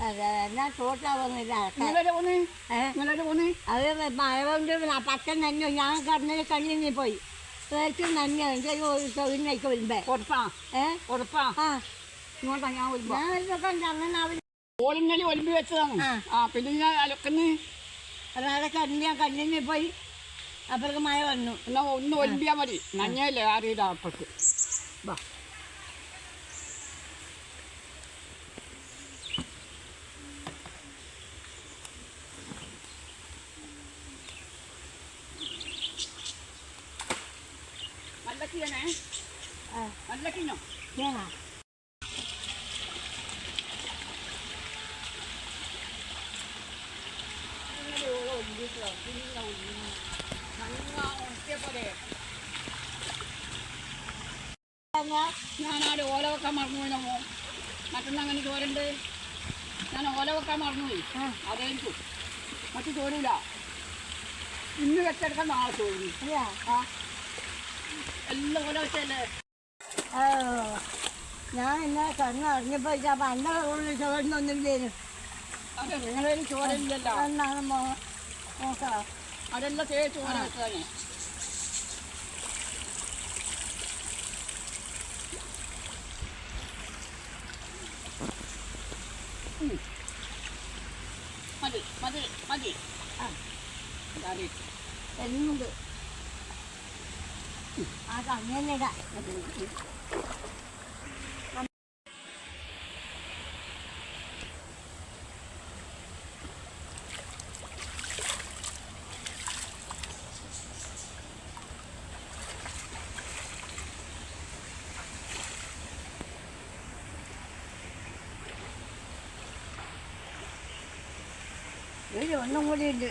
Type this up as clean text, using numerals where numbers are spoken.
അതെ എന്നാ ചോട്ടാവുന്നില്ല അത് മഴ കൊണ്ട് പച്ചൻ നനഞ്ഞു ഞാൻ കടന്നിൽ കണ്ണി പോയി പേച്ച് നനഞ്ഞു എനിക്ക് തൊഴിലിനേക്ക് വരുമ്പേ ആ ഇങ്ങോട്ടാ ഞാൻ ഇതൊക്കെ ഉണ്ട് അങ്ങനെ അവർ ഓളിങ്ങനെ ഒലിമ്പി വെച്ചതാണ് പിന്നെ ഞാൻ അലക്കുന്നു അതായത് ഞാൻ കണ്ണിന് പോയി അപ്പുറക്ക് മഴ വന്നു എന്നാ ഒന്ന് ഒലിമ്പിയാൽ മതി നനഞ്ഞല്ലേ അറിയില്ല അപ്പുറത്ത് വാ നല്ലക്കിയാണേ നല്ലക്കിഞ്ഞോ ഞാനാട് ഓല വെക്കാൻ മറന്നുപോയി നമ്മോ മറ്റൊന്നും അങ്ങനെ ചോരുണ്ട് ഞാൻ ഓല വെക്കാൻ മറന്നുപോയി അതെനിക്ക് മറ്റു ചോരൂല ഇന്ന് വെച്ചെടുക്കാൻ നാളെ ചോരുന്നു എല്ലാം ഓല വെച്ചല്ലേ ഞാൻ എന്നാ കണ്ണ് അറിഞ്ഞപ്പോൾ അപ്പം അന്ന ചോറിനൊന്നുമില്ലേനു അതെ നിങ്ങളേലും ചോരയില്ലല്ലോ എന്നാണ് നോക്കാം അതെല്ലാം ചോര വെച്ചതാണ് മതി മതി മതി എന്നുണ്ട് അത് അങ്ങനെ ഒന്നും കൂടി ഉണ്ട്